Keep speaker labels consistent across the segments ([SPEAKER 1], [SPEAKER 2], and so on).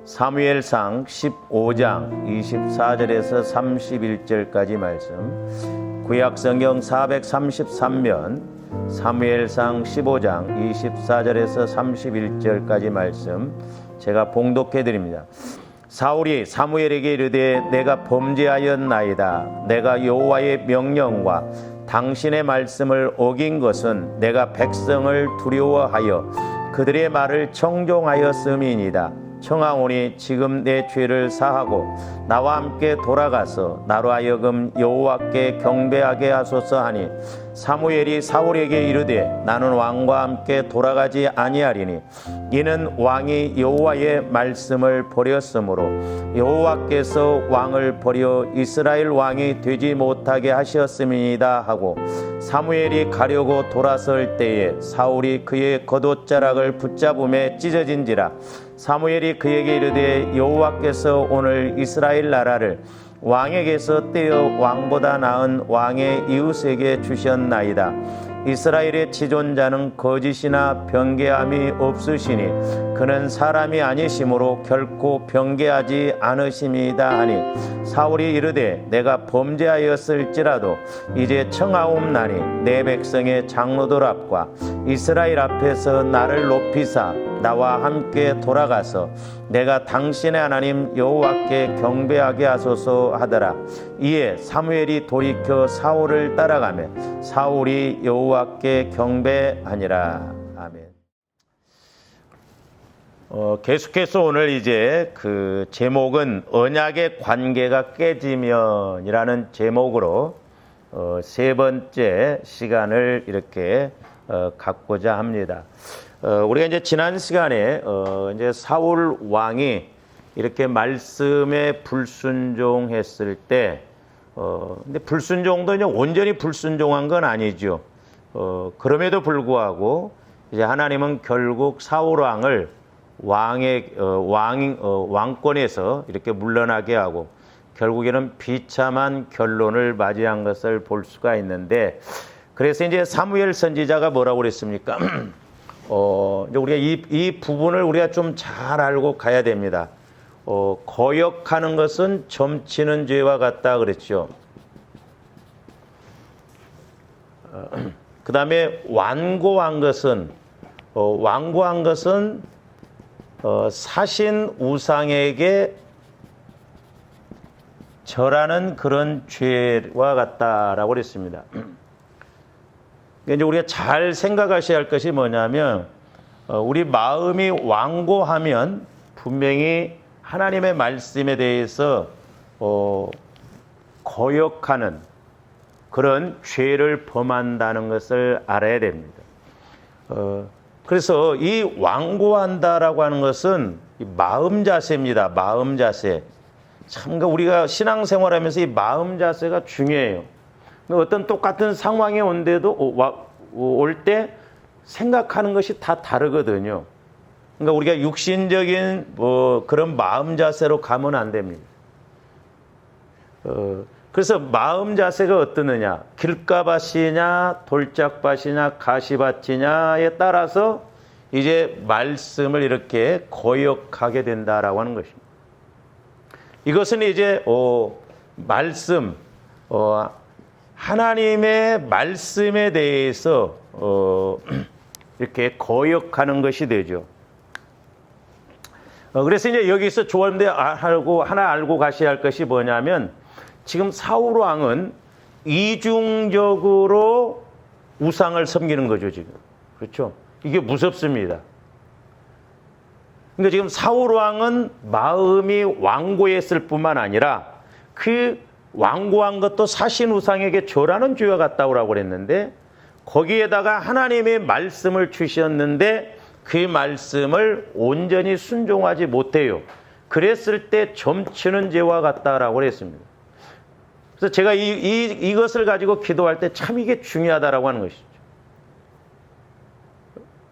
[SPEAKER 1] 사무엘상 15장 24절에서 31절까지 말씀, 구약성경 433면 사무엘상 15장 24절에서 31절까지 말씀 제가 봉독해 드립니다. 사울이 사무엘에게 이르되 내가 범죄하였나이다. 내가 여호와의 명령과 당신의 말씀을 어긴 것은 내가 백성을 두려워하여 그들의 말을 청종하였음이니이다. 청하오니 지금 내 죄를 사하고 나와 함께 돌아가서 나로 하여금 여호와께 경배하게 하소서 하니, 사무엘이 사울에게 이르되 나는 왕과 함께 돌아가지 아니하리니 이는 왕이 여호와의 말씀을 버렸으므로 여호와께서 왕을 버려 이스라엘 왕이 되지 못하게 하셨음이니이다 하고, 사무엘이 가려고 돌아설 때에 사울이 그의 겉옷자락을 붙잡음에 찢어진지라. 사무엘이 그에게 이르되 여호와께서 오늘 이스라엘 나라를 왕에게서 떼어 왕보다 나은 왕의 이웃에게 주셨나이다. 이스라엘의 지존자는 거짓이나 변개함이 없으시니 그는 사람이 아니심으로 결코 변개하지 않으심이다 하니, 사울이 이르되 내가 범죄하였을지라도 이제 청하옵나니 내 백성의 장로들 앞과 이스라엘 앞에서 나를 높이사 나와 함께 돌아가서 내가 당신의 하나님 여호와께 경배하게 하소서 하더라. 이에 사무엘이 돌이켜 사울을 따라가며 사울이 여호와께 경배하니라. 아멘. 계속해서 오늘 이제 그 제목은 언약의 관계가 깨지면이라는 제목으로 세 번째 시간을 이렇게 갖고자 합니다. 우리가 이제 지난 시간에 이제 사울 왕이 이렇게 말씀에 불순종했을 때, 근데 불순종도 이제 온전히 불순종한 건 아니죠. 그럼에도 불구하고 이제 하나님은 결국 사울 왕을 왕권에서 이렇게 물러나게 하고 결국에는 비참한 결론을 맞이한 것을 볼 수가 있는데, 그래서 이제 사무엘 선지자가 뭐라고 그랬습니까? 이제 우리가 이 부분을 우리가 좀 잘 알고 가야 됩니다. 거역하는 것은 점치는 죄와 같다 그랬죠. 그 다음에 완고한 것은 사신 우상에게 절하는 그런 죄와 같다라고 그랬습니다. 이제 우리가 잘 생각하셔야 할 것이 뭐냐면, 우리 마음이 완고하면 분명히 하나님의 말씀에 대해서 거역하는 그런 죄를 범한다는 것을 알아야 됩니다. 그래서 이 완고한다라고 하는 것은 마음 자세입니다. 마음 자세. 참 우리가 신앙생활하면서 이 마음 자세가 중요해요. 어떤 똑같은 상황이 올 때 생각하는 것이 다 다르거든요. 그러니까 우리가 육신적인 그런 마음 자세로 가면 안 됩니다. 그래서 마음 자세가 어떠느냐, 길가밭이냐 돌짝밭이냐 가시밭이냐에 따라서 이제 말씀을 이렇게 거역하게 된다라고 하는 것입니다. 이것은 이제 말씀, 하나님의 말씀에 대해서 이렇게 거역하는 것이 되죠. 그래서 이제 여기서 조언대 하나 알고 가셔야 할 것이 뭐냐면, 지금 사울 왕은 이중적으로 우상을 섬기는 거죠, 지금. 그렇죠? 이게 무섭습니다. 그러니까 지금 사울 왕은 마음이 완고했을 뿐만 아니라 그 완고한 것도 사신 우상에게 절하는 죄와 같다고 그랬는데, 거기에다가 하나님의 말씀을 주셨는데 그 말씀을 온전히 순종하지 못해요. 그랬을 때 점치는 죄와 같다라고 그랬습니다. 그래서 제가 이것을 가지고 기도할 때 참 이게 중요하다라고 하는 것이죠.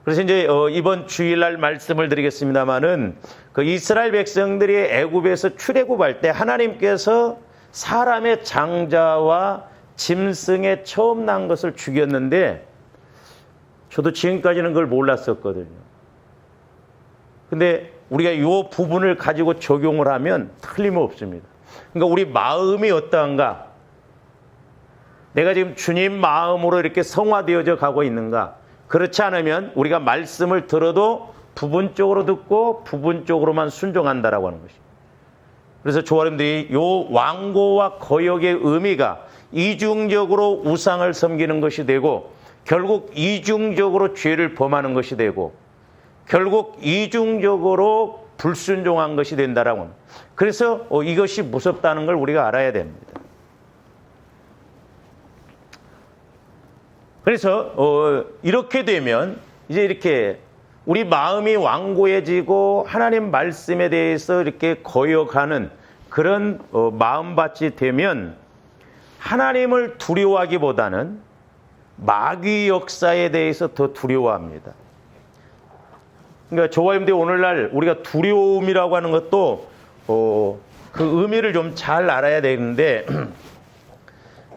[SPEAKER 1] 그래서 이제 이번 주일날 말씀을 드리겠습니다마는, 그 이스라엘 백성들이 애굽에서 출애굽할 때 하나님께서 사람의 장자와 짐승의 처음 난 것을 죽였는데, 저도 지금까지는 그걸 몰랐었거든요. 근데 우리가 이 부분을 가지고 적용을 하면 틀림없습니다. 그러니까 우리 마음이 어떠한가? 내가 지금 주님 마음으로 이렇게 성화되어져 가고 있는가? 그렇지 않으면 우리가 말씀을 들어도 부분적으로 듣고 부분적으로만 순종한다라고 하는 것입니다. 그래서 조아님들이 요 완고와 거역의 의미가 이중적으로 우상을 섬기는 것이 되고 결국 이중적으로 죄를 범하는 것이 되고 결국 이중적으로 불순종한 것이 된다라고 합니다. 그래서 이것이 무섭다는 걸 우리가 알아야 됩니다. 그래서 이렇게 되면 이제 이렇게 우리 마음이 완고해지고 하나님 말씀에 대해서 이렇게 거역하는 그런 마음밭이 되면 하나님을 두려워하기보다는 마귀 역사에 대해서 더 두려워합니다. 그러니까 조아님들 오늘날 우리가 두려움이라고 하는 것도 그 의미를 좀 잘 알아야 되는데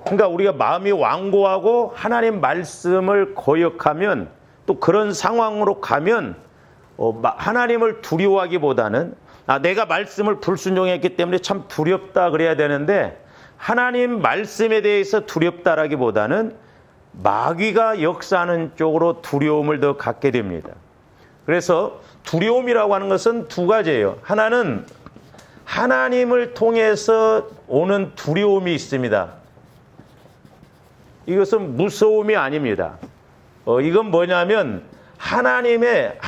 [SPEAKER 1] 그러니까 우리가 마음이 완고하고 하나님 말씀을 거역하면 또 그런 상황으로 가면 하나님을 두려워하기보다는 내가 말씀을 불순종했기 때문에 참 두렵다 그래야 되는데 하나님 말씀에 대해서 두렵다라기보다는 마귀가 역사하는 쪽으로 두려움을 더 갖게 됩니다. 그래서 두려움이라고 하는 것은 두 가지예요. 하나는 하나님을 통해서 오는 두려움이 있습니다. 이것은 무서움이 아닙니다. 이건 뭐냐면 하나님의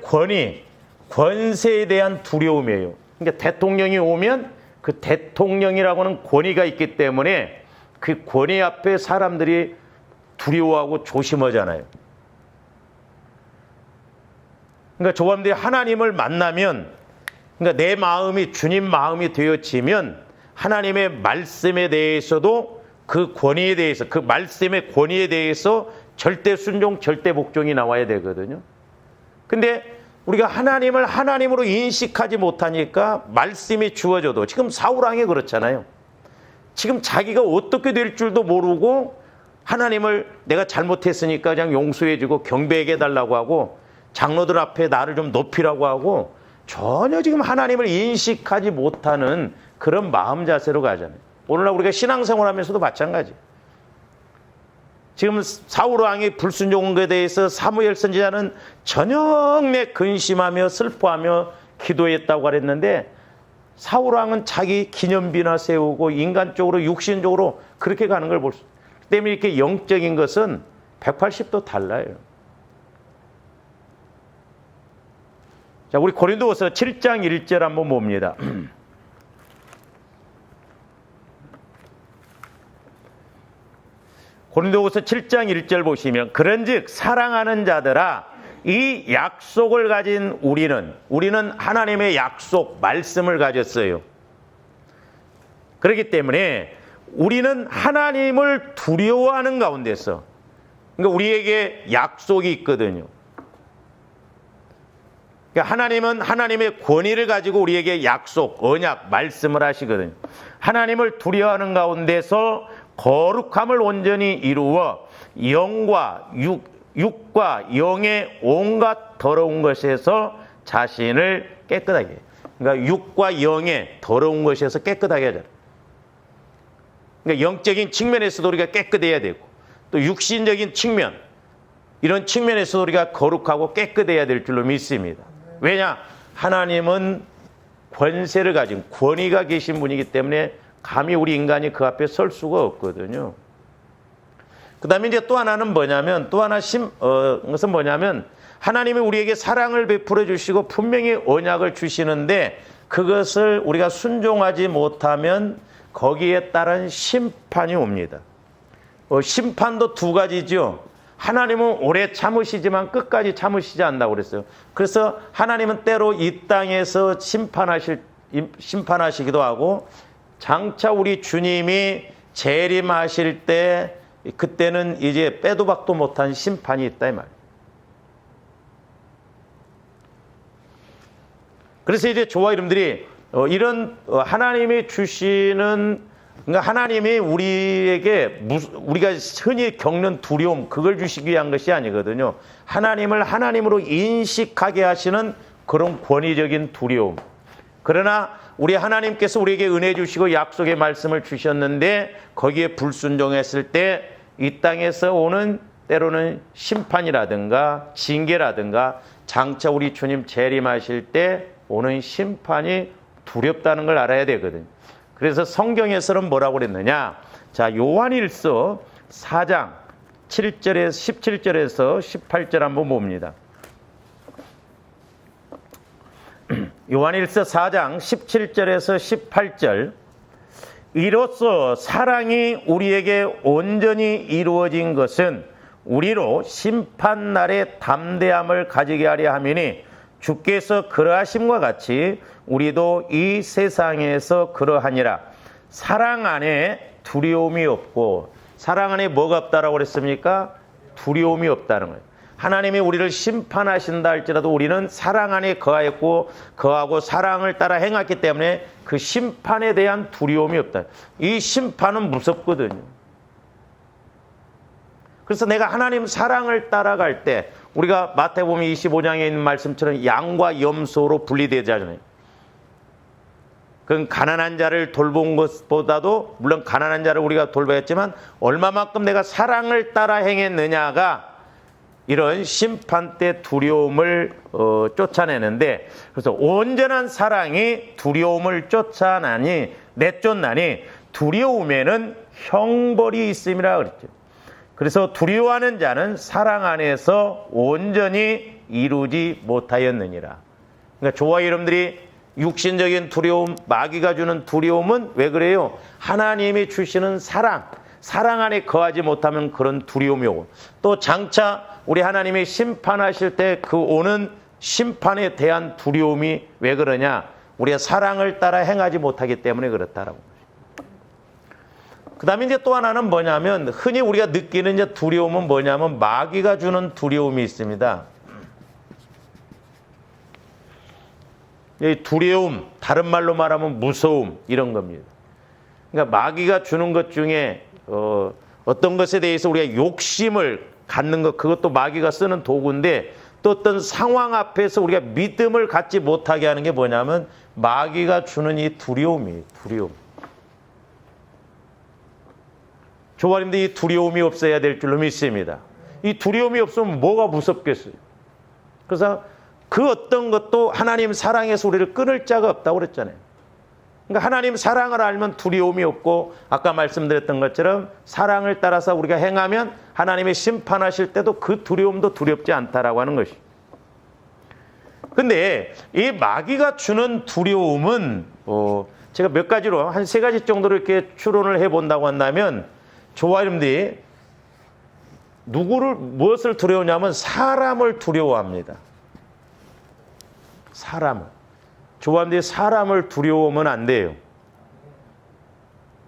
[SPEAKER 1] 권위, 권세에 대한 두려움이에요. 그러니까 대통령이 오면 그 대통령이라고 하는 권위가 있기 때문에 그 권위 앞에 사람들이 두려워하고 조심하잖아요. 그러니까 조감들이 하나님을 만나면, 그러니까 내 마음이 주님 마음이 되어지면 하나님의 말씀에 대해서도 그 권위에 대해서, 그 말씀의 권위에 대해서 절대 순종, 절대 복종이 나와야 되거든요. 근데 우리가 하나님을 하나님으로 인식하지 못하니까 말씀이 주어져도 지금 사울왕이 그렇잖아요. 지금 자기가 어떻게 될 줄도 모르고 하나님을 내가 잘못했으니까 그냥 용서해주고 경배하게 해달라고 하고 장로들 앞에 나를 좀 높이라고 하고 전혀 지금 하나님을 인식하지 못하는 그런 마음 자세로 가잖아요. 오늘날 우리가 신앙생활 하면서도 마찬가지. 지금 사울왕이 불순종한 것에 대해서 사무엘 선지자는 저녁내 근심하며 슬퍼하며 기도했다고 그랬는데 사울왕은 자기 기념비나 세우고 인간적으로 육신적으로 그렇게 가는 걸 볼 수. 때문에 이렇게 영적인 것은 180도 달라요. 자, 우리 고린도후서 7장 1절 한번 봅니다. 고린도후서 7장 1절 보시면 그런즉 사랑하는 자들아 이 약속을 가진 우리는 하나님의 약속 말씀을 가졌어요. 그렇기 때문에 우리는 하나님을 두려워하는 가운데서, 그러니까 우리에게 약속이 있거든요. 그러니까 하나님은 하나님의 권위를 가지고 우리에게 약속, 언약, 말씀을 하시거든요. 하나님을 두려워하는 가운데서 거룩함을 온전히 이루어 영과 육과 영의 온갖 더러운 것에서 자신을 깨끗하게 해요. 그러니까 육과 영의 더러운 것에서 깨끗하게 하잖아요. 그러니까 영적인 측면에서도 우리가 깨끗해야 되고 또 육신적인 측면, 이런 측면에서도 우리가 거룩하고 깨끗해야 될 줄로 믿습니다. 왜냐? 하나님은 권세를 가진 권위가 계신 분이기 때문에 감히 우리 인간이 그 앞에 설 수가 없거든요. 그 다음에 이제 또 하나는 뭐냐면, 것은 뭐냐면, 하나님이 우리에게 사랑을 베풀어 주시고 분명히 언약을 주시는데 그것을 우리가 순종하지 못하면 거기에 따른 심판이 옵니다. 심판도 두 가지죠. 하나님은 오래 참으시지만 끝까지 참으시지 않는다고 그랬어요. 그래서 하나님은 때로 이 땅에서 심판하시기도 하고 장차 우리 주님이 재림하실 때 그때는 이제 빼도 박도 못한 심판이 있다 이 말이에요. 그래서 이제 조화 이름들이 이런 하나님이 주시는, 그러니까 하나님이 우리에게 우리가 흔히 겪는 두려움, 그걸 주시기 위한 것이 아니거든요. 하나님을 하나님으로 인식하게 하시는 그런 권위적인 두려움. 그러나 우리 하나님께서 우리에게 은혜 주시고 약속의 말씀을 주셨는데 거기에 불순종했을 때 이 땅에서 오는 때로는 심판이라든가 징계라든가 장차 우리 주님 재림하실 때 오는 심판이 두렵다는 걸 알아야 되거든요. 그래서 성경에서는 뭐라고 그랬느냐? 자, 요한일서 4장 17절에서 18절 한번 봅니다. 요한일서 4장 17절에서 18절. 이로써 사랑이 우리에게 온전히 이루어진 것은 우리로 심판날의 담대함을 가지게 하려 함이니 주께서 그러하심과 같이 우리도 이 세상에서 그러하니라. 사랑 안에 두려움이 없고, 사랑 안에 뭐가 없다라고 그랬습니까? 두려움이 없다는 거예요. 하나님이 우리를 심판하신다 할지라도 우리는 사랑 안에 거하고 사랑을 따라 행했기 때문에 그 심판에 대한 두려움이 없다. 이 심판은 무섭거든요. 그래서 내가 하나님 사랑을 따라갈 때 우리가 마태복음 25장에 있는 말씀처럼 양과 염소로 분리되잖아요. 그건 가난한 자를 돌본 것보다도 물론 가난한 자를 우리가 돌봐야 했지만 얼마만큼 내가 사랑을 따라 행했느냐가 이런 심판 때 두려움을 쫓아내는데, 그래서 온전한 사랑이 두려움을 내쫓나니 두려움에는 형벌이 있음이라 그랬죠. 그래서 두려워하는 자는 사랑 안에서 온전히 이루지 못하였느니라. 그러니까 저와 여러분들이 육신적인 두려움, 마귀가 주는 두려움은 왜 그래요? 하나님이 주시는 사랑 안에 거하지 못하면 그런 두려움이 오고, 또 장차 우리 하나님이 심판하실 때 그 오는 심판에 대한 두려움이 왜 그러냐? 우리가 사랑을 따라 행하지 못하기 때문에 그렇다라고. 그 다음에 이제 또 하나는 뭐냐면, 흔히 우리가 느끼는 이제 두려움은 뭐냐면 마귀가 주는 두려움이 있습니다. 이 두려움, 다른 말로 말하면 무서움, 이런 겁니다. 그러니까 마귀가 주는 것 중에 어떤 것에 대해서 우리가 욕심을 갖는 것, 그것도 마귀가 쓰는 도구인데, 또 어떤 상황 앞에서 우리가 믿음을 갖지 못하게 하는 게 뭐냐면 마귀가 주는 이 두려움이에요. 두려움. 조아님도 이 두려움이 없어야 될 줄로 믿습니다. 이 두려움이 없으면 뭐가 무섭겠어요? 그래서 그 어떤 것도 하나님 사랑에서 우리를 끊을 자가 없다고 그랬잖아요. 그러니까 하나님 사랑을 알면 두려움이 없고, 아까 말씀드렸던 것처럼 사랑을 따라서 우리가 행하면 하나님이 심판하실 때도 그 두려움도 두렵지 않다라고 하는 것이. 근데 이 마귀가 주는 두려움은 제가 몇 가지로 한 3가지 정도로 이렇게 추론을 해본다고 한다면, 저와 여러분들이 무엇을 두려워하냐면 사람을 두려워합니다. 사람을. 저와 사람을 두려워하면 안 돼요.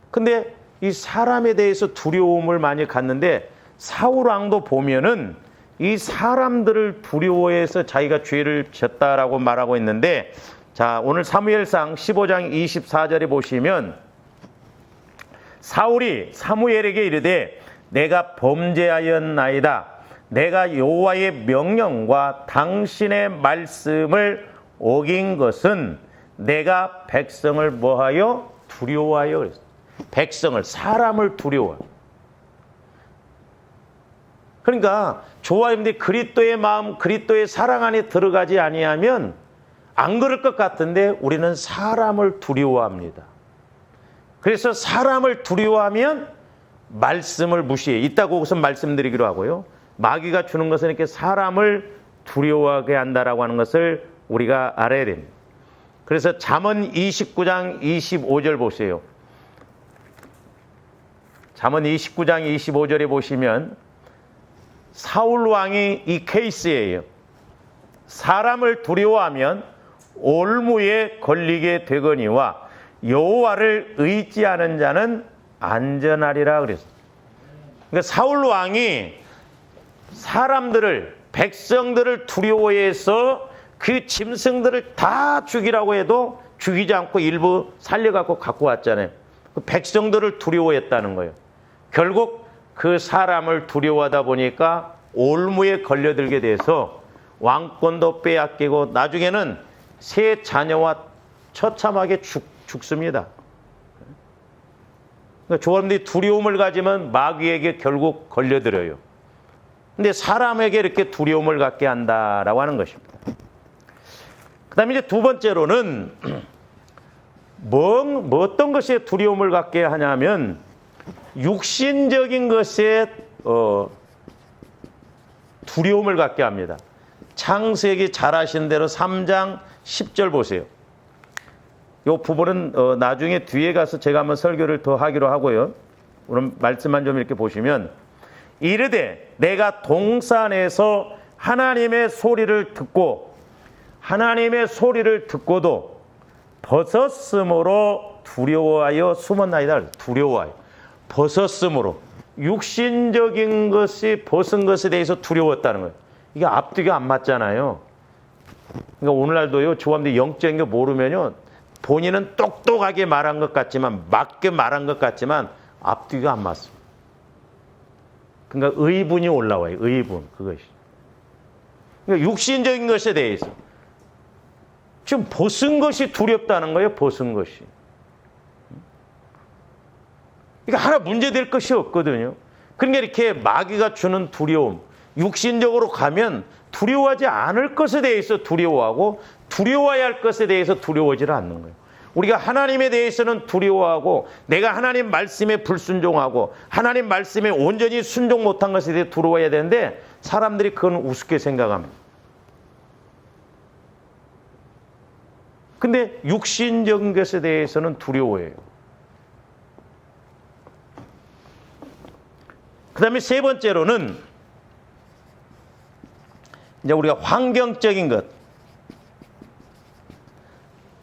[SPEAKER 1] 근데 이 사람에 대해서 두려움을 많이 갖는데, 사울 왕도 보면은 이 사람들을 두려워해서 자기가 죄를 졌다라고 말하고 있는데, 자, 오늘 사무엘상 15장 24절에 보시면 사울이 사무엘에게 이르되 내가 범죄하였나이다. 내가 여호와의 명령과 당신의 말씀을 어긴 것은 내가 백성을 뭐하여? 두려워하여. 그랬어요. 백성을, 사람을 두려워하여. 그러니까 저와 여러분들이 그리스도의 마음, 그리스도의 사랑 안에 들어가지 아니하면 안 그럴 것 같은데 우리는 사람을 두려워합니다. 그래서 사람을 두려워하면 말씀을 무시해. 이따가 우선 말씀드리기로 하고요. 마귀가 주는 것은 이렇게 사람을 두려워하게 한다라고 하는 것을 우리가 알아야 됩니다. 그래서 잠언 29장 25절 보세요. 잠언 29장 25절에 보시면 사울 왕이 이 케이스예요. 사람을 두려워하면 올무에 걸리게 되거니와 여호와를 의지하는 자는 안전하리라 그랬어요. 그러니까 사울 왕이 사람들을, 백성들을 두려워해서 그 짐승들을 다 죽이라고 해도 죽이지 않고 일부 살려갖고 갖고 왔잖아요. 그 백성들을 두려워했다는 거예요. 결국 그 사람을 두려워하다 보니까 올무에 걸려들게 돼서 왕권도 빼앗기고 나중에는 세 자녀와 처참하게 죽습니다. 그러니까 조원들이 두려움을 가지면 마귀에게 결국 걸려들어요. 근데 사람에게 이렇게 두려움을 갖게 한다라고 하는 것입니다. 그 다음에 이제 두 번째로는 어떤 것에 두려움을 갖게 하냐면 육신적인 것에 두려움을 갖게 합니다. 창세기 잘 아시는 대로 3장 10절 보세요. 이 부분은 나중에 뒤에 가서 제가 한번 설교를 더 하기로 하고요. 그럼 말씀만 좀 이렇게 보시면 이르되 내가 동산에서 하나님의 소리를 듣고도 벗었으므로 두려워하여 숨었나이다. 두려워하여. 벗었으므로. 육신적인 것이 벗은 것에 대해서 두려웠다는 거예요. 이게 앞뒤가 안 맞잖아요. 그러니까 오늘날도요, 조합원들이 영적인 거 모르면요, 본인은 똑똑하게 말한 것 같지만, 맞게 말한 것 같지만, 앞뒤가 안 맞습니다. 그러니까 의분이 올라와요. 의분. 그것이. 그러니까 육신적인 것에 대해서. 지금 벗은 것이 두렵다는 거예요. 벗은 것이. 이거 하나 문제될 것이 없거든요. 그러니까 이렇게 마귀가 주는 두려움, 육신적으로 가면 두려워하지 않을 것에 대해서 두려워하고 두려워해야 할 것에 대해서 두려워하지 않는 거예요. 우리가 하나님에 대해서는 두려워하고 내가 하나님 말씀에 불순종하고 하나님 말씀에 온전히 순종 못한 것에 대해 두려워해야 되는데 사람들이 그건 우습게 생각합니다. 근데 육신적인 것에 대해서는 두려워해요. 그 다음에 세 번째로는 이제 우리가 환경적인 것.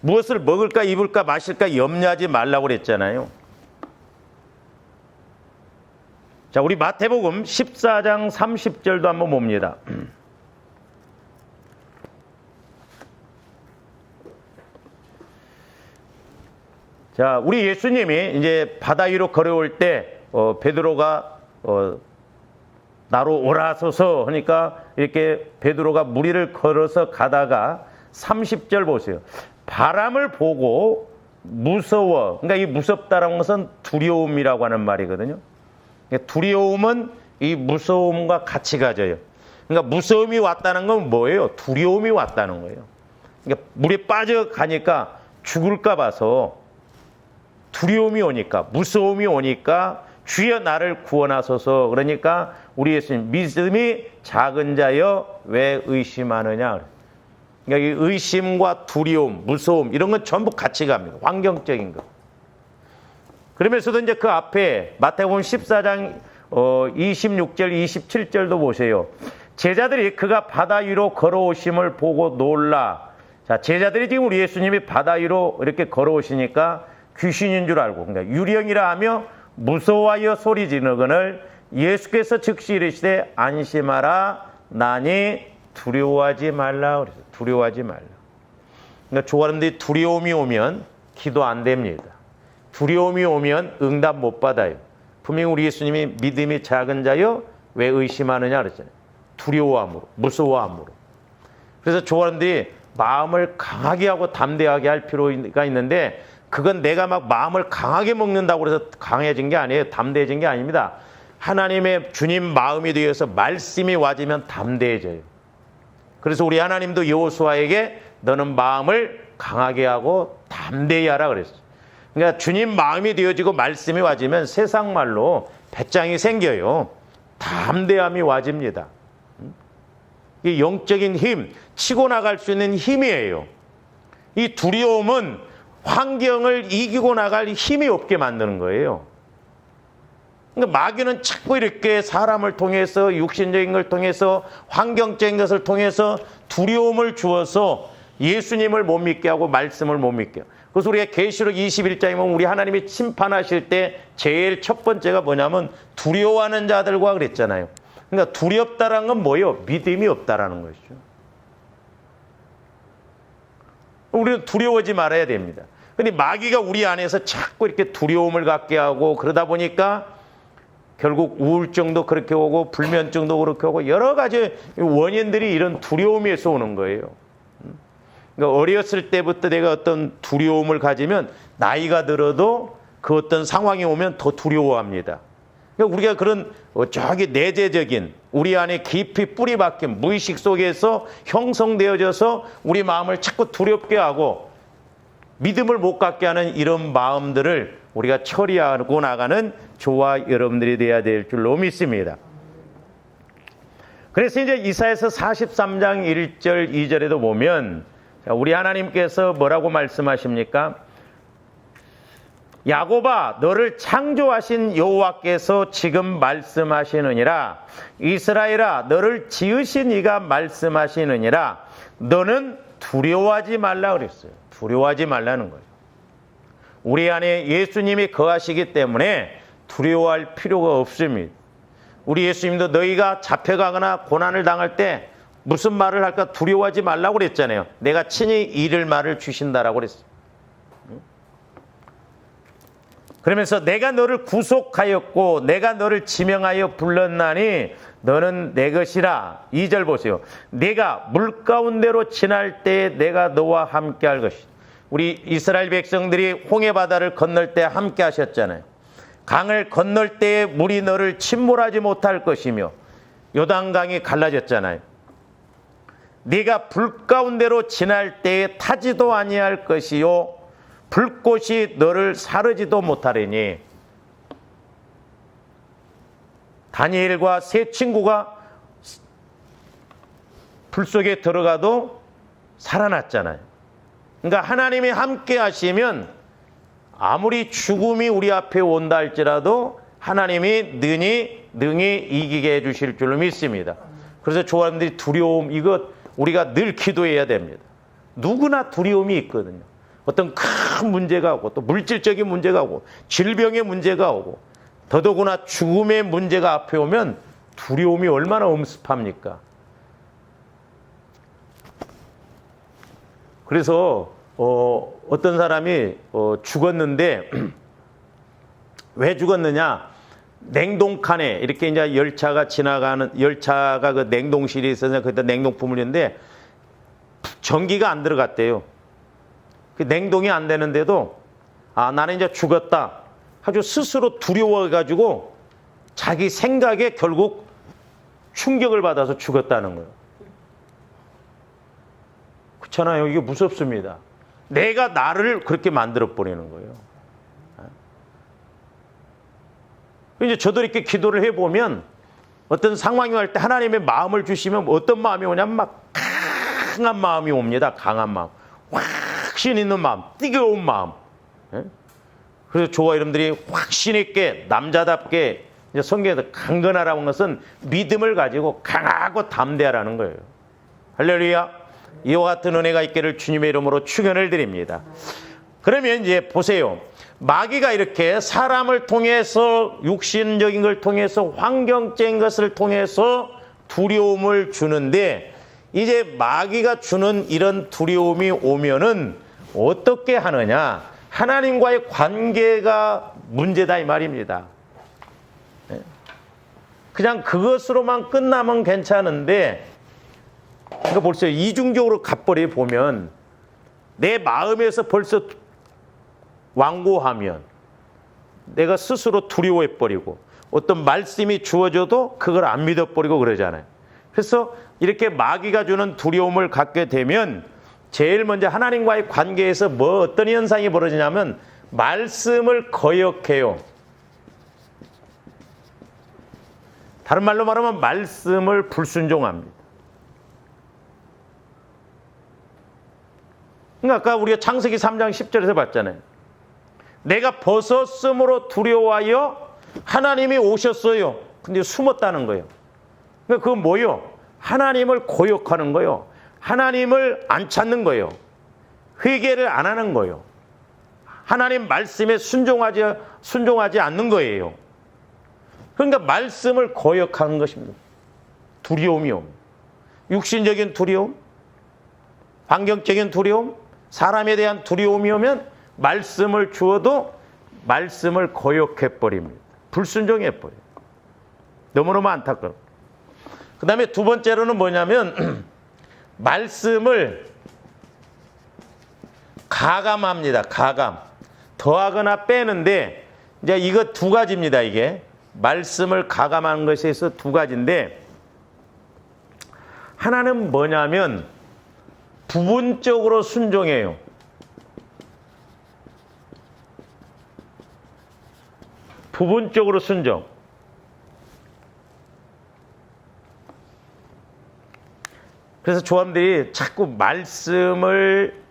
[SPEAKER 1] 무엇을 먹을까, 입을까, 마실까 염려하지 말라고 그랬잖아요. 자, 우리 마태복음 14장 30절도 한번 봅니다. 자, 우리 예수님이 이제 바다 위로 걸어올 때 베드로가 나로 오라소서 하니까 이렇게 베드로가 물 위를 걸어서 가다가 30절 보세요. 바람을 보고 무서워. 그러니까 이 무섭다라는 것은 두려움이라고 하는 말이거든요. 두려움은 이 무서움과 같이 가져요. 그러니까 무서움이 왔다는 건 뭐예요? 두려움이 왔다는 거예요. 그러니까 물에 빠져가니까 죽을까 봐서 두려움이 오니까, 무서움이 오니까 주여 나를 구원하소서. 그러니까 우리 예수님, 믿음이 작은 자여 왜 의심하느냐. 그러니까 이 의심과 두려움, 무서움 이런 건 전부 같이 갑니다. 환경적인 것. 그러면서도 이제 그 앞에 마태복음 14장 26절, 27절도 보세요. 제자들이 그가 바다 위로 걸어오심을 보고 놀라. 자, 제자들이 지금 우리 예수님이 바다 위로 이렇게 걸어오시니까 귀신인 줄 알고, 그러니까 유령이라 하며 무서워하여 소리 지르거늘 예수께서 즉시 이르시되 안심하라 나니 두려워하지 말라. 그래서 두려워하지 말라. 그러니까 조아름들이 두려움이 오면 기도 안 됩니다. 두려움이 오면 응답 못 받아요. 분명히 우리 예수님이 믿음이 작은 자여 왜 의심하느냐 그랬잖아요. 두려워함으로, 무서워함으로. 그래서 조아름들이 마음을 강하게 하고 담대하게 할 필요가 있는데 그건 내가 막 마음을 강하게 먹는다고 해서 강해진 게 아니에요. 담대해진 게 아닙니다. 하나님의 주님 마음이 되어서 말씀이 와지면 담대해져요. 그래서 우리 하나님도 여호수아에게 너는 마음을 강하게 하고 담대히 하라 그랬어요. 그러니까 주님 마음이 되어지고 말씀이 와지면 세상 말로 배짱이 생겨요. 담대함이 와집니다. 이 영적인 힘, 치고 나갈 수 있는 힘이에요. 이 두려움은 환경을 이기고 나갈 힘이 없게 만드는 거예요. 그러니까 마귀는 자꾸 이렇게 사람을 통해서 육신적인 걸 통해서 환경적인 것을 통해서 두려움을 주어서 예수님을 못 믿게 하고 말씀을 못 믿게 하고. 그래서 우리가 계시록 21장에 보면 우리 하나님이 심판하실 때 제일 첫 번째가 뭐냐면 두려워하는 자들과 그랬잖아요. 그러니까 두렵다라는 건 뭐예요? 믿음이 없다라는 것이죠. 우리는 두려워하지 말아야 됩니다. 근데 마귀가 우리 안에서 자꾸 이렇게 두려움을 갖게 하고 그러다 보니까 결국 우울증도 그렇게 오고 불면증도 그렇게 오고 여러 가지 원인들이 이런 두려움에서 오는 거예요. 그러니까 어렸을 때부터 내가 어떤 두려움을 가지면 나이가 들어도 그 어떤 상황이 오면 더 두려워합니다. 그러니까 우리가 그런 저기 내재적인 우리 안에 깊이 뿌리 박힌 무의식 속에서 형성되어져서 우리 마음을 자꾸 두렵게 하고 믿음을 못 갖게 하는 이런 마음들을 우리가 처리하고 나가는 저와 여러분들이 돼야 될 줄로 믿습니다. 그래서 이제 이사야서 43장 1절 2절에도 보면 우리 하나님께서 뭐라고 말씀하십니까? 야곱아 너를 창조하신 여호와께서 지금 말씀하시느니라. 이스라엘아 너를 지으신 이가 말씀하시느니라. 너는 두려워하지 말라 그랬어요. 두려워하지 말라는 거예요. 우리 안에 예수님이 거하시기 때문에 두려워할 필요가 없습니다. 우리 예수님도 너희가 잡혀가거나 고난을 당할 때 무슨 말을 할까 두려워하지 말라고 그랬잖아요. 내가 친히 이를 말을 주신다라고 그랬어요. 그러면서 내가 너를 구속하였고 내가 너를 지명하여 불렀나니 너는 내 것이라. 2절 보세요. 내가 물가운데로 지날 때에 내가 너와 함께 할 것이다. 우리 이스라엘 백성들이 홍해바다를 건널 때 함께 하셨잖아요. 강을 건널 때에 물이 너를 침몰하지 못할 것이며 요단강이 갈라졌잖아요. 네가 불 가운데로 지날 때에 타지도 아니할 것이요 불꽃이 너를 사르지도 못하리니. 다니엘과 세 친구가 불 속에 들어가도 살아났잖아요. 그러니까 하나님이 함께 하시면 아무리 죽음이 우리 앞에 온다 할지라도 하나님이 능히 이기게 해주실 줄로 믿습니다. 그래서 조화님들이 두려움, 이것 우리가 늘 기도해야 됩니다. 누구나 두려움이 있거든요. 어떤 큰 문제가 오고 또 물질적인 문제가 오고 질병의 문제가 오고 더더구나 죽음의 문제가 앞에 오면 두려움이 얼마나 엄습합니까? 그래서 어떤 사람이 죽었는데 왜 죽었느냐? 냉동칸에 이렇게 이제 열차가 그 냉동실이 있어서 거기다 냉동품을 했는데 전기가 안 들어갔대요. 그 냉동이 안 되는데도 나는 이제 죽었다. 아주 스스로 두려워가지고 자기 생각에 결국 충격을 받아서 죽었다는 거예요. 그렇잖아요. 이게 무섭습니다. 내가 나를 그렇게 만들어버리는 거예요. 이제 저도 이렇게 기도를 해보면 어떤 상황이 올 때 하나님의 마음을 주시면 어떤 마음이 오냐면 막 강한 마음이 옵니다. 강한 마음. 확신 있는 마음. 뜨거운 마음. 그래서 저와 여러분들이 확신 있게 남자답게 성경에서 강건하라는 고 것은 믿음을 가지고 강하고 담대하라는 거예요. 할렐루야. 이와 같은 은혜가 있기를 주님의 이름으로 축원을 드립니다. 그러면 이제 보세요. 마귀가 이렇게 사람을 통해서 육신적인 걸 통해서 환경적인 것을 통해서 두려움을 주는데 이제 마귀가 주는 이런 두려움이 오면은 어떻게 하느냐? 하나님과의 관계가 문제다 이 말입니다. 그냥 그것으로만 끝나면 괜찮은데 그러니까 벌써 이중적으로 갚버리 보면 내 마음에서 벌써 완고하면 내가 스스로 두려워해버리고 어떤 말씀이 주어져도 그걸 안 믿어버리고 그러잖아요. 그래서 이렇게 마귀가 주는 두려움을 갖게 되면 제일 먼저 하나님과의 관계에서 어떤 현상이 벌어지냐면 말씀을 거역해요. 다른 말로 말하면 말씀을 불순종합니다. 그러니까 아까 우리가 창세기 3장 10절에서 봤잖아요. 내가 벗었으므로 두려워하여 하나님이 오셨어요. 근데 숨었다는 거예요. 그러니까 그건 뭐예요? 하나님을 고역하는 거예요. 하나님을 안 찾는 거예요. 회개를 안 하는 거예요. 하나님 말씀에 순종하지 않는 거예요. 그러니까 말씀을 거역하는 것입니다. 두려움이요. 육신적인 두려움, 환경적인 두려움, 사람에 대한 두려움이 오면 말씀을 주어도 말씀을 거역해버립니다. 불순종해버려요. 너무너무 안타까워. 그 다음에 두 번째로는 뭐냐면 말씀을 가감합니다. 가감. 더하거나 빼는데 이제 이거 두 가지입니다. 이게 말씀을 가감하는 것에 있어 두 가지인데, 하나는 뭐냐면 부분적으로 순종해요. 부분적으로 순종. 그래서 조함들이 자꾸 말씀을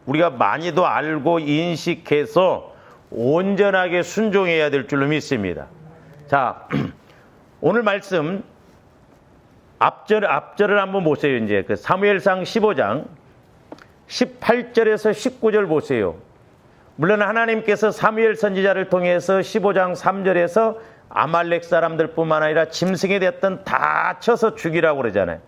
[SPEAKER 1] 우리가 많이도 알고 인식해서 온전하게 순종해야 될 줄로 믿습니다. 자, 오늘 말씀 앞절을 한번 보세요. 이제 그 사무엘상 15장 18절에서 19절 보세요. 물론 하나님께서 사무엘 선지자를 통해서 15장 3절에서 아말렉 사람들뿐만 아니라 짐승이 됐든 다 쳐서 죽이라고 그러잖아요.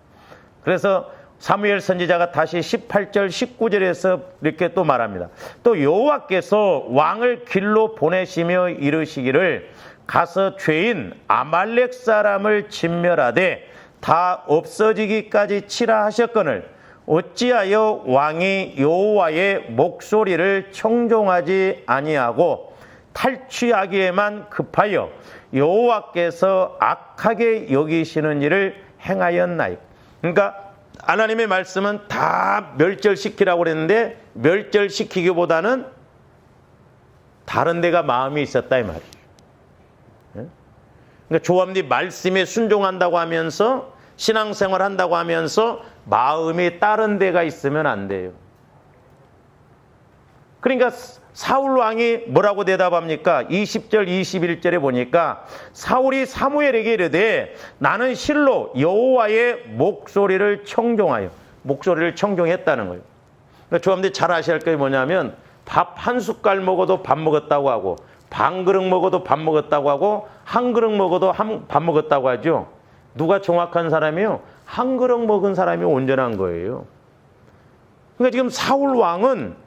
[SPEAKER 1] 그래서 사무엘 선지자가 다시 18절 19절에서 이렇게 또 말합니다. 또 여호와께서 왕을 길로 보내시며 이르시기를 가서 죄인 아말렉 사람을 진멸하되 다 없어지기까지 치라 하셨거늘 어찌하여 왕이 여호와의 목소리를 청종하지 아니하고 탈취하기에만 급하여 여호와께서 악하게 여기시는 일을 행하였나이까. 그러니까 하나님의 말씀은 다 멸절시키라고 그랬는데 멸절시키기보다는 다른 데가 마음이 있었다 이 말이죠. 그러니까 조합니 말씀에 순종한다고 하면서 신앙생활 한다고 하면서 마음이 다른 데가 있으면 안 돼요. 그러니까 사울 왕이 뭐라고 대답합니까? 20절 21절에 보니까 사울이 사무엘에게 이르되 나는 실로 여호와의 목소리를 청종하여, 목소리를 청종했다는 거예요. 그러니까 조합니 잘 아셔야 할 게 뭐냐면 밥 한 숟갈 먹어도 밥 먹었다고 하고 반 그릇 먹어도 밥 먹었다고 하고 한 그릇 먹어도 밥 먹었다고 하죠. 누가 정확한 사람이요? 한 그릇 먹은 사람이 온전한 거예요. 그러니까 지금 사울 왕은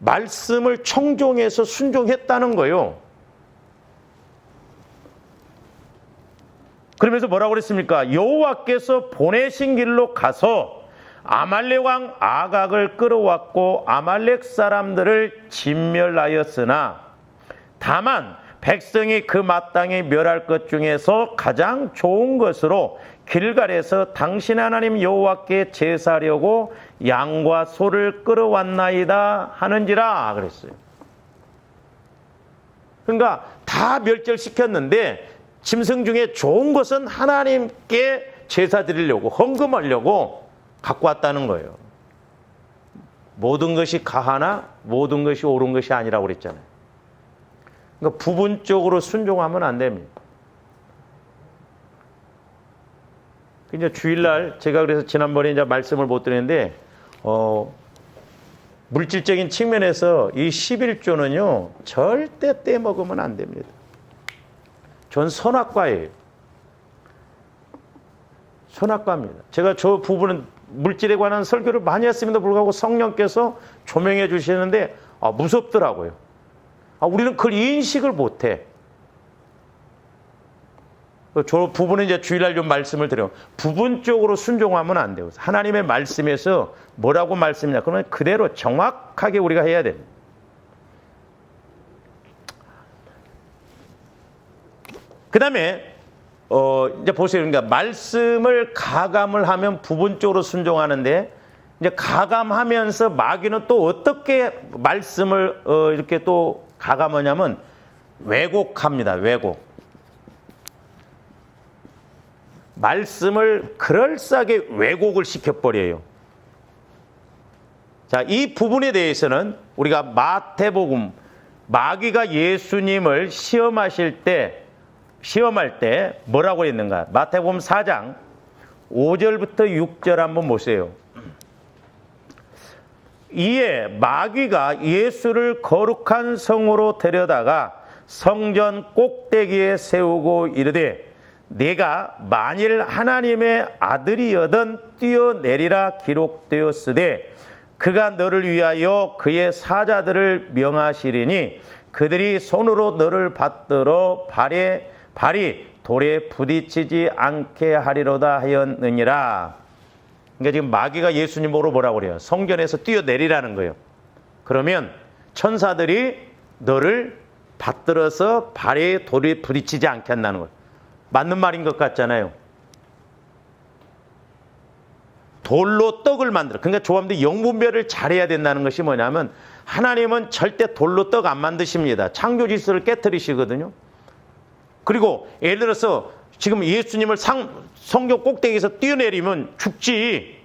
[SPEAKER 1] 말씀을 청종해서 순종했다는 거예요. 그러면서 뭐라고 그랬습니까? 여호와께서 보내신 길로 가서 아말렉 왕 아각을 끌어왔고 아말렉 사람들을 진멸하였으나 다만 백성이 그 마땅히 멸할 것 중에서 가장 좋은 것으로 길갈에서 당신 하나님 여호와께 제사하려고 양과 소를 끌어왔나이다 하는지라 그랬어요. 그러니까 다 멸절시켰는데 짐승 중에 좋은 것은 하나님께 제사 드리려고 헌금하려고 갖고 왔다는 거예요. 모든 것이 가하나 모든 것이 옳은 것이 아니라고 그랬잖아요. 그러니까 부분적으로 순종하면 안 됩니다. 이제 주일날 제가 그래서 지난번에 이제 말씀을 못 드렸는데 물질적인 측면에서 이 11조는요 절대 떼먹으면 안 됩니다. 전 선악과예요. 선악과입니다. 제가 저 부분은 물질에 관한 설교를 많이 했음에도 불구하고 성령께서 조명해 주시는데 무섭더라고요. 우리는 그걸 인식을 못해. 저 부분은 이제 주일날 좀 말씀을 드려요. 부분적으로 순종하면 안 돼요. 하나님의 말씀에서 뭐라고 말씀이냐? 그러면 그대로 정확하게 우리가 해야 됩니다. 그 다음에, 이제 보세요. 그러니까 말씀을 가감을 하면 부분적으로 순종하는데, 이제 가감하면서 마귀는 또 어떻게 말씀을, 이렇게 또 가감하냐면, 왜곡합니다. 왜곡. 말씀을 그럴싸하게 왜곡을 시켜버려요. 자, 이 부분에 대해서는 우리가 마태복음, 마귀가 예수님을 시험할 때 뭐라고 했는가? 마태복음 4장 5절부터 6절 한번 보세요. 이에 마귀가 예수를 거룩한 성으로 데려다가 성전 꼭대기에 세우고 이르되 내가 만일 하나님의 아들이여든 뛰어내리라 기록되었으되 그가 너를 위하여 그의 사자들을 명하시리니 그들이 손으로 너를 받들어 발이 돌에 부딪히지 않게 하리로다 하였느니라. 그러니까 지금 마귀가 예수님 보러 뭐라고 그래요? 성전에서 뛰어내리라는 거예요. 그러면 천사들이 너를 받들어서 발에 돌에 부딪히지 않게 한다는 거예요. 맞는 말인 것 같잖아요. 돌로 떡을 만들어. 그러니까 조합원들이 영분별을 잘해야 된다는 것이 뭐냐면 하나님은 절대 돌로 떡 안 만드십니다. 창조 질서를 깨뜨리시거든요. 그리고 예를 들어서 지금 예수님을 성경 꼭대기에서 뛰어내리면 죽지.